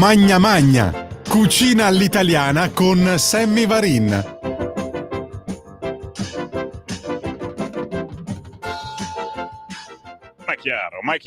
Magna Magna, cucina all'italiana con Sammy Varin. Ma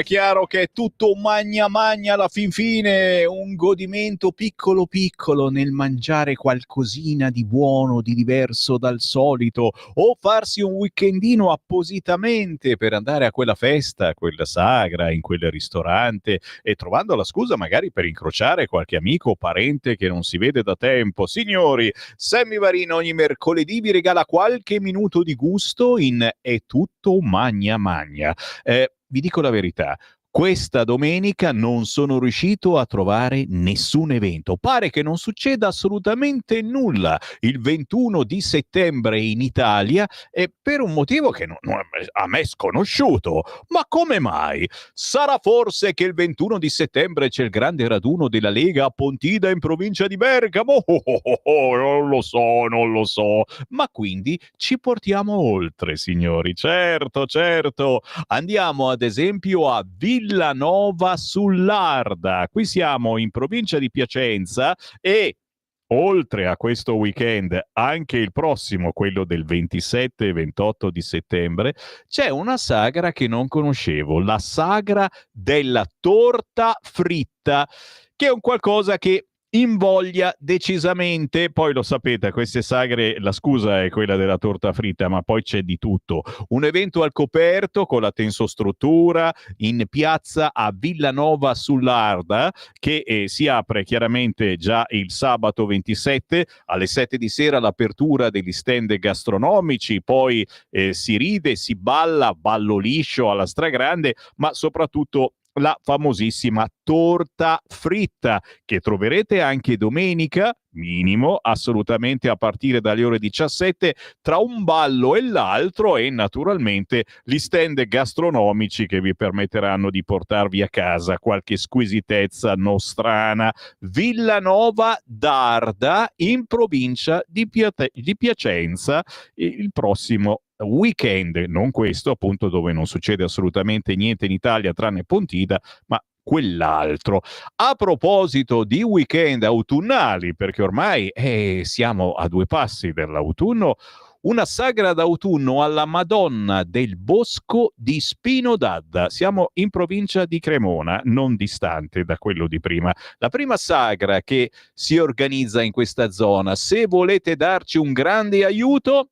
chiaro che è tutto magna magna alla fin fine, un godimento piccolo piccolo nel mangiare qualcosina di buono, di diverso dal solito, o farsi un weekendino appositamente per andare a quella festa, a quella sagra, in quel ristorante, e trovando la scusa magari per incrociare qualche amico o parente che non si vede da tempo. Signori, Sammy Varin ogni mercoledì vi regala qualche minuto di gusto in È tutto magna magna. Vi dico la verità, questa domenica non sono riuscito a trovare nessun evento. Pare che non succeda assolutamente nulla il 21 di settembre in Italia, e per un motivo che a me è sconosciuto. Ma come mai? Sarà forse che il 21 di settembre c'è il grande raduno della Lega a Pontida in provincia di Bergamo? Non lo so, non lo so. Ma quindi ci portiamo oltre, signori. Certo, certo. Andiamo ad esempio a Villanova sull'Arda. Qui siamo in provincia di Piacenza e oltre a questo weekend, anche il prossimo, quello del 27 e 28 di settembre, c'è una sagra che non conoscevo, la sagra della torta fritta, che è un qualcosa che invoglia decisamente. Poi lo sapete, a queste sagre la scusa è quella della torta fritta, ma poi c'è di tutto. Un evento al coperto con la tensostruttura in piazza a Villanova sull'Arda, che si apre chiaramente già il sabato 27 alle 7 di sera, l'apertura degli stand gastronomici, poi si ride, si balla, ballo liscio alla stragrande, ma soprattutto la famosissima torta fritta che troverete anche domenica, minimo, assolutamente a partire dalle ore 17, tra un ballo e l'altro, e naturalmente gli stand gastronomici che vi permetteranno di portarvi a casa qualche squisitezza nostrana. Villanova d'Arda in provincia di Piacenza il prossimo weekend, non questo appunto dove non succede assolutamente niente in Italia tranne Pontida, ma quell'altro. A proposito di weekend autunnali, perché ormai siamo a due passi dall'autunno, una sagra d'autunno alla Madonna del Bosco di Spino d'Adda. Siamo in provincia di Cremona, non distante da quello di prima. La prima sagra che si organizza in questa zona. Se volete darci un grande aiuto,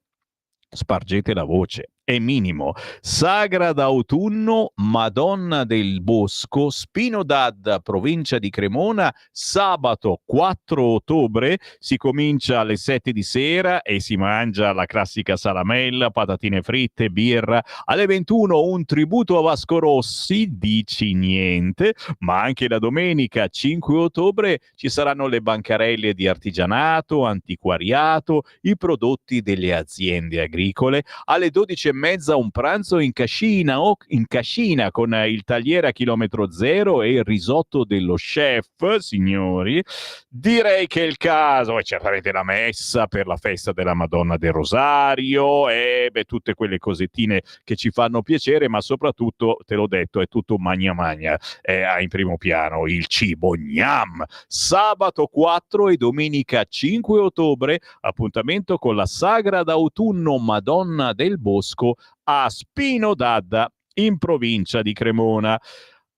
spargete la voce. È minimo. Sagra d'autunno, Madonna del Bosco, Spino d'Adda, provincia di Cremona, sabato 4 ottobre. Si comincia alle 7 di sera e si mangia la classica salamella, patatine fritte, birra. Alle 21 un tributo a Vasco Rossi, dici niente, ma anche la domenica 5 ottobre ci saranno le bancarelle di artigianato, antiquariato, i prodotti delle aziende agricole. Alle 12 e mezza un pranzo in cascina con il tagliere a chilometro zero e il risotto dello chef, signori. Direi che è il caso, e certamente la messa per la festa della Madonna del Rosario e tutte quelle cosettine che ci fanno piacere, ma soprattutto, te l'ho detto, è tutto magna magna. Ha in primo piano il cibo gnam. Sabato 4 e domenica 5 ottobre, appuntamento con la sagra d'autunno Madonna del Bosco a Spino d'Adda in provincia di Cremona.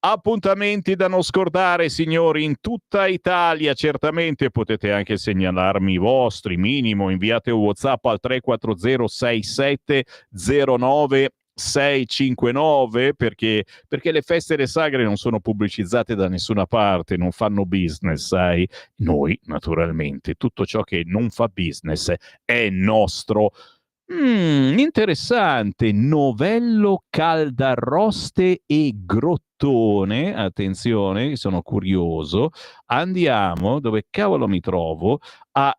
Appuntamenti da non scordare, signori, in tutta Italia. Certamente potete anche segnalarmi i vostri, minimo inviate un WhatsApp al 340 67 09 659, perché le feste e le sagre non sono pubblicizzate da nessuna parte, non fanno business, sai? Noi, naturalmente, tutto ciò che non fa business è nostro. Interessante. Novello, caldarroste e grottone. Attenzione, sono curioso. Andiamo, dove cavolo mi trovo? A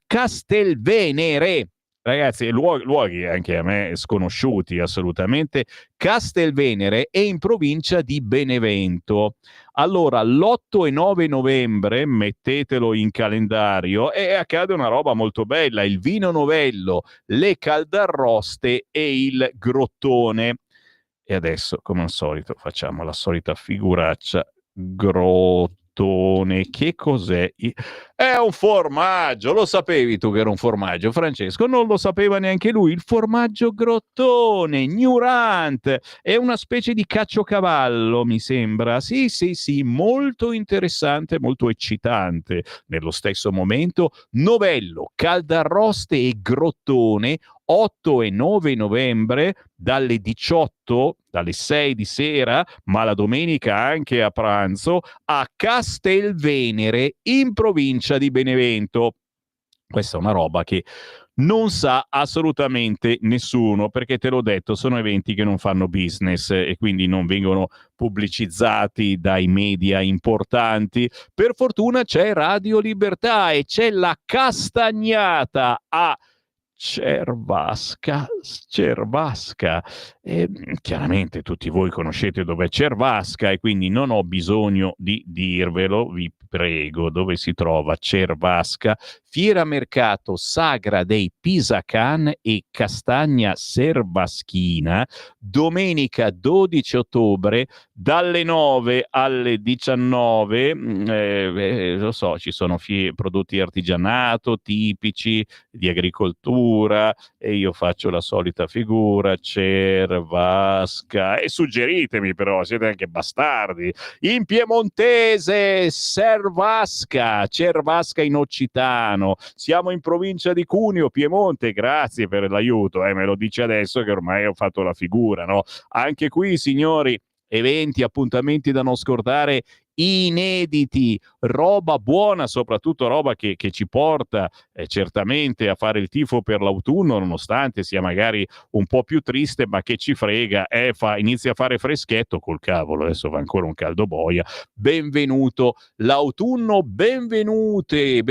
Castelvenere. Ragazzi, luoghi anche a me sconosciuti assolutamente. Castelvenere è in provincia di Benevento. Allora, l'8 e 9 novembre, mettetelo in calendario, e accade una roba molto bella: il vino novello, le caldarroste e il grottone. E adesso, come al solito, facciamo la solita figuraccia. Grottone. grottone. Che cos'è? È un formaggio, lo sapevi tu che era un formaggio, Francesco? Non lo sapeva neanche lui, il formaggio grottone, Newrant, è una specie di caciocavallo, mi sembra. Sì, sì, sì, molto interessante, molto eccitante. Nello stesso momento, novello, caldarroste e grottone, 8 e 9 novembre, dalle 18, dalle 6 di sera, ma la domenica anche a pranzo, a Castelvenere, in provincia di Benevento. Questa è una roba che non sa assolutamente nessuno, perché te l'ho detto, sono eventi che non fanno business e quindi non vengono pubblicizzati dai media importanti. Per fortuna c'è Radio Libertà e c'è la Castagnata a Cervasca. Chiaramente tutti voi conoscete dov'è Cervasca e quindi non ho bisogno di dirvelo, vi prego, dove si trova Cervasca. Fiera mercato Sagra dei Pisacan e Castagna Servaschina, domenica 12 ottobre, dalle 9 alle 19. Lo so, ci sono prodotti artigianato tipici di agricoltura e io faccio la solita figura, Cervasca, e suggeritemi però, siete anche bastardi, in piemontese Cervasca in occitano, siamo in provincia di Cuneo, Piemonte, grazie per l'aiuto, me lo dice adesso che ormai ho fatto la figura, no? Anche qui, signori, eventi, appuntamenti da non scordare, inediti, roba buona, soprattutto roba che ci porta certamente a fare il tifo per l'autunno, nonostante sia magari un po' più triste, ma che ci frega, inizia a fare freschetto col cavolo, adesso va ancora un caldo boia. Benvenuto l'autunno, benvenute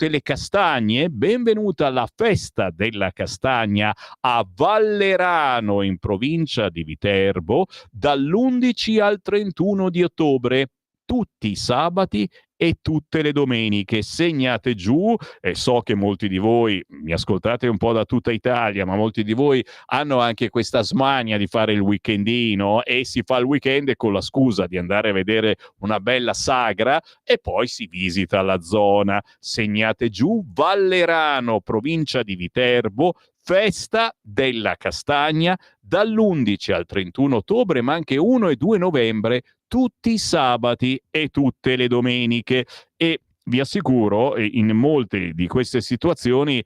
le castagne, benvenuta alla festa della castagna a Vallerano in provincia di Viterbo dall'11 al 31 di ottobre, tutti i sabati e tutte le domeniche. Segnate giù, e so che molti di voi mi ascoltate un po' da tutta Italia, ma molti di voi hanno anche questa smania di fare il weekendino e si fa il weekend con la scusa di andare a vedere una bella sagra e poi si visita la zona. Segnate giù, Vallerano, provincia di Viterbo, festa della castagna dall'11 al 31 ottobre, ma anche 1 e 2 novembre, tutti i sabati e tutte le domeniche. E vi assicuro, in molte di queste situazioni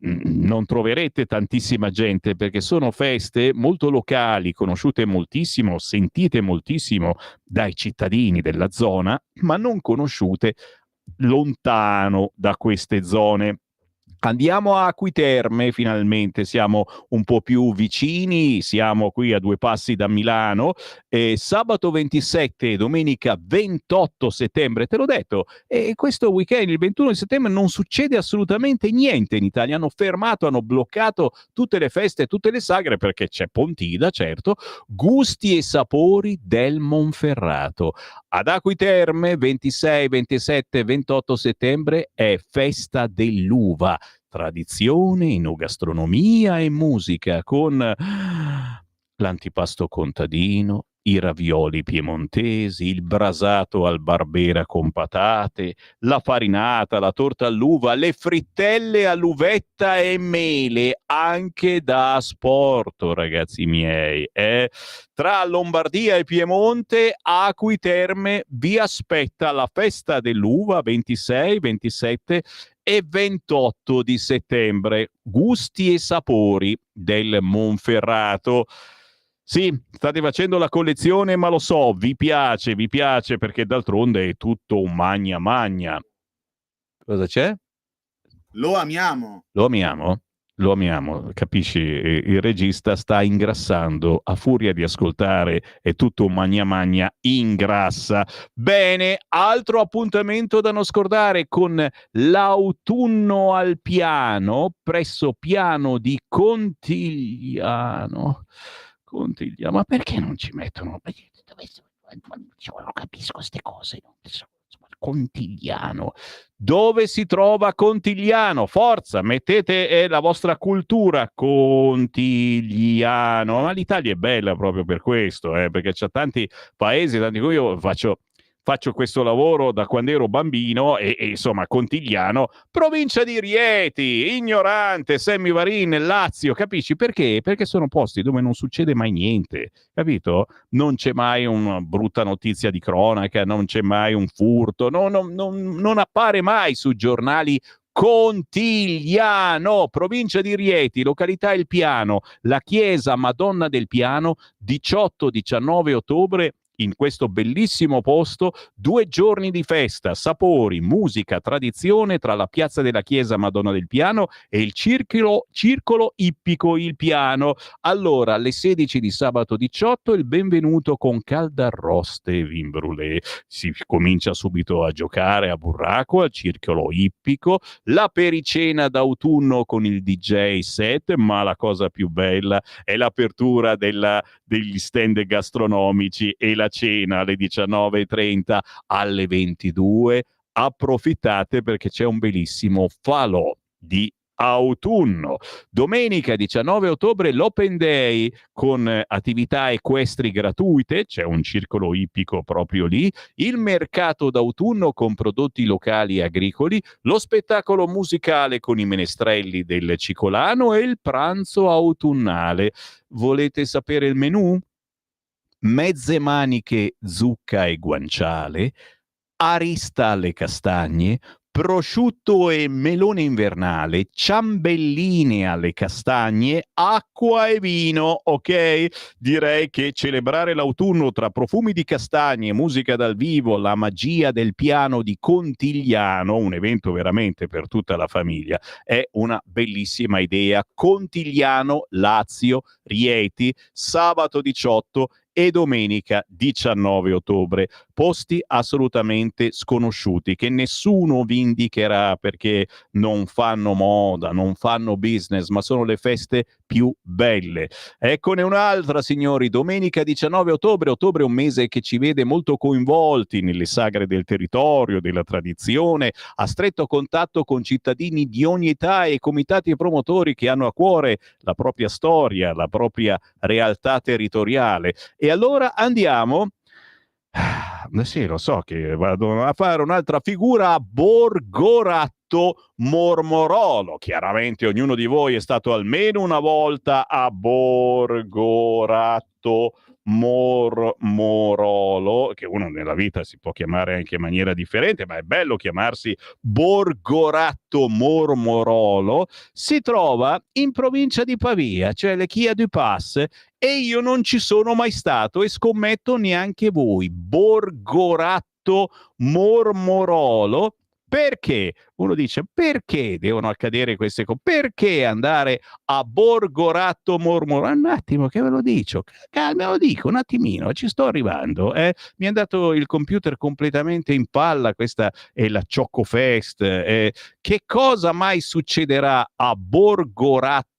non troverete tantissima gente, perché sono feste molto locali, conosciute moltissimo, sentite moltissimo dai cittadini della zona, ma non conosciute lontano da queste zone. Andiamo a Acquiterme, finalmente siamo un po' più vicini, siamo qui a 2 passi da Milano, sabato 27 e domenica 28 settembre, te l'ho detto, e questo weekend, il 21 di settembre, non succede assolutamente niente in Italia, hanno fermato, hanno bloccato tutte le feste, tutte le sagre, perché c'è Pontida, certo, gusti e sapori del Monferrato. Ad Acquiterme, 26, 27 e 28 settembre è festa dell'uva, tradizione, enogastronomia e musica con l'antipasto contadino, i ravioli piemontesi, il brasato al barbera con patate, la farinata, la torta all'uva, le frittelle all'uvetta e mele, anche da asporto, ragazzi miei. Tra Lombardia e Piemonte, Acquiterme vi aspetta la festa dell'uva 26, 27 e 28 di settembre. Gusti e sapori del Monferrato. Sì, state facendo la collezione, ma lo so, vi piace perché d'altronde è tutto un magna magna. Cosa c'è? Lo amiamo. Lo amiamo? Lo amiamo, capisci? Il regista sta ingrassando a furia di ascoltare, è tutto un magna magna, ingrassa. Bene, altro appuntamento da non scordare con l'autunno al piano, presso Piano di Contigliano. Ma perché non ci mettono? Non capisco queste cose. Contigliano. Dove si trova Contigliano? Forza, mettete la vostra cultura, Contigliano. Ma l'Italia è bella proprio per questo, perché c'ha tanti paesi, tanti cui io faccio faccio questo lavoro da quando ero bambino e insomma Contigliano, provincia di Rieti, Ignorante, Semmivarin, Lazio, capisci perché? Perché sono posti dove non succede mai niente, capito? Non c'è mai una brutta notizia di cronaca, non c'è mai un furto, non appare mai su giornali. Contigliano, provincia di Rieti, località Il Piano, la chiesa Madonna del Piano, 18-19 ottobre, in questo bellissimo posto, 2 giorni di festa, sapori, musica, tradizione tra la piazza della chiesa Madonna del Piano e il circolo ippico Il Piano. Allora, alle 16 di sabato 18 il benvenuto con caldarroste e vin brûlé. Si comincia subito a giocare a burraco al circolo ippico, la pericena d'autunno con il DJ set, ma la cosa più bella è l'apertura degli stand gastronomici e la cena alle 19:30, alle 22. Approfittate perché c'è un bellissimo falò di autunno. Domenica 19 ottobre l'Open Day con attività equestri gratuite, c'è un circolo ippico proprio lì, il mercato d'autunno con prodotti locali e agricoli, lo spettacolo musicale con i menestrelli del Cicolano e il pranzo autunnale. Volete sapere il menù? Mezze maniche, zucca e guanciale, arista alle castagne, prosciutto e melone invernale, ciambelline alle castagne, acqua e vino, ok? Direi che celebrare l'autunno tra profumi di castagne, musica dal vivo, la magia del piano di Contigliano, un evento veramente per tutta la famiglia, è una bellissima idea. Contigliano, Lazio, Rieti, sabato 18 e domenica 19 ottobre. Posti assolutamente sconosciuti che nessuno vi indicherà perché non fanno moda, non fanno business, ma sono le feste più belle. Eccone un'altra, signori, domenica 19 ottobre. Ottobre è un mese che ci vede molto coinvolti nelle sagre del territorio, della tradizione, a stretto contatto con cittadini di ogni età e comitati e promotori che hanno a cuore la propria storia, la propria realtà territoriale. E allora andiamo. Sì, lo so che vado a fare un'altra figura a Borgoratto Mormorolo. Chiaramente ognuno di voi è stato almeno una volta a Borgoratto Mormorolo, che uno nella vita si può chiamare anche in maniera differente, ma è bello chiamarsi Borgoratto Mormorolo. Si trova in provincia di Pavia, cioè le Chia du Pas, e io non ci sono mai stato e scommetto neanche voi. Borgoratto Mormorolo. Perché? Uno dice, perché devono accadere queste cose? Perché andare a Borgoratto Mormorolo? Un attimo che ve lo dico, me lo dico un attimino, ci sto arrivando. Mi è andato il computer completamente in palla, questa è la Ciocco Fest. Che cosa mai succederà a Borgoratto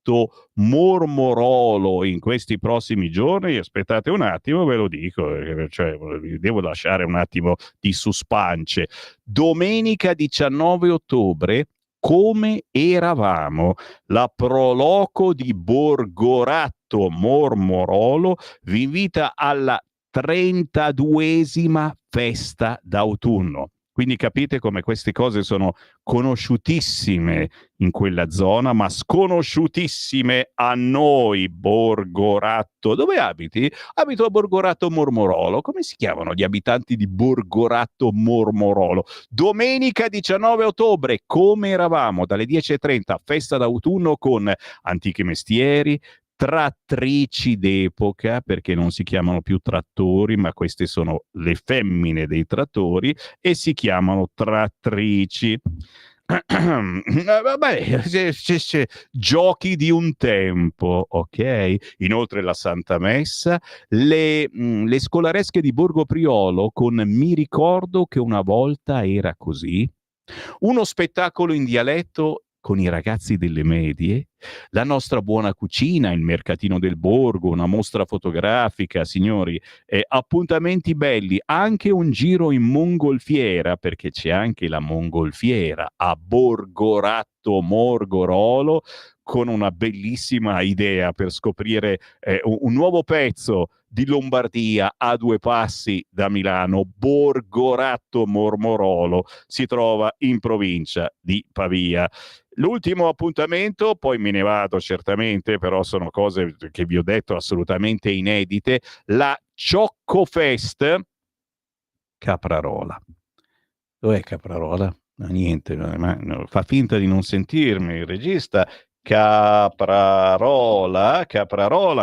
Mormorolo in questi prossimi giorni? Aspettate un attimo, ve lo dico, cioè, devo lasciare un attimo di suspense. Domenica 19 ottobre, come eravamo, la Proloco di Borgoratto Mormorolo vi invita alla 32esima festa d'autunno. Quindi capite come queste cose sono conosciutissime in quella zona, ma sconosciutissime a noi. Borgoratto. Dove abiti? Abito a Borgoratto Mormorolo. Come si chiamano gli abitanti di Borgoratto Mormorolo? Domenica 19 ottobre, come eravamo, dalle 10:30, festa d'autunno con antichi mestieri, trattrici d'epoca, perché non si chiamano più trattori, ma queste sono le femmine dei trattori e si chiamano trattrici. Vabbè, giochi di un tempo, ok? Inoltre la Santa Messa, le scolaresche di Borgo Priolo con Mi ricordo che una volta era così, uno spettacolo in dialetto con i ragazzi delle medie, la nostra buona cucina, il mercatino del borgo, una mostra fotografica, signori, appuntamenti belli, anche un giro in mongolfiera, perché c'è anche la mongolfiera a Borgoratto Mormorolo, con una bellissima idea per scoprire un nuovo pezzo di Lombardia a 2 passi da Milano. Borgoratto Mormorolo si trova in provincia di Pavia. L'ultimo appuntamento, poi me ne vado certamente, però sono cose che vi ho detto assolutamente inedite, la Cioccofest Caprarola. Dov'è Caprarola? No, niente, no, fa finta di non sentirmi il regista. Caprarola,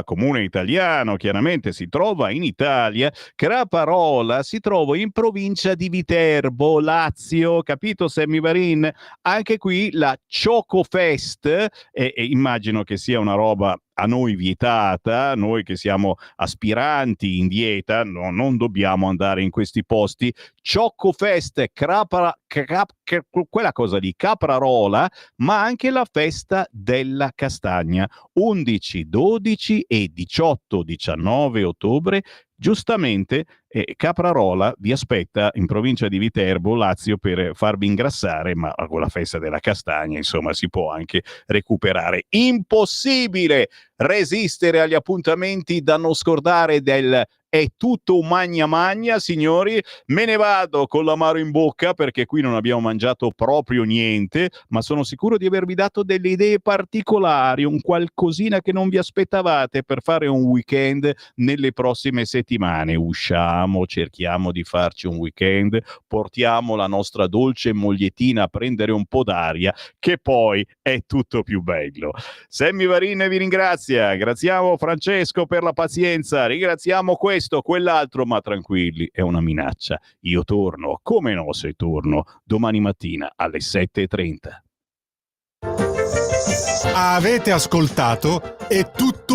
comune italiano, chiaramente si trova in Italia. Caprarola si trova in provincia di Viterbo, Lazio, capito Sammy Varin? Anche qui la Cioccofest, e immagino che sia una roba a noi vietata, noi che siamo aspiranti in dieta, no, non dobbiamo andare in questi posti. Cioccofest, quella cosa di Caprarola, ma anche la festa della castagna, 11, 12 e 18, 19 ottobre. Giustamente Caprarola vi aspetta in provincia di Viterbo, Lazio, per farvi ingrassare, ma con la festa della castagna, insomma, si può anche recuperare. Impossibile resistere agli appuntamenti da non scordare del È tutto un magna magna, signori. Me ne vado con l'amaro in bocca perché qui non abbiamo mangiato proprio niente, ma sono sicuro di avervi dato delle idee particolari, un qualcosina che non vi aspettavate per fare un weekend nelle prossime settimane. Usciamo, cerchiamo di farci un weekend, portiamo la nostra dolce mogliettina a prendere un po' d'aria, che poi è tutto più bello. Sammy Varin vi ringrazia, ringraziamo Francesco per la pazienza, ringraziamo questo, quell'altro, ma tranquilli, è una minaccia. Io torno, come no se torno, domani mattina alle 7:30. Avete ascoltato È tutto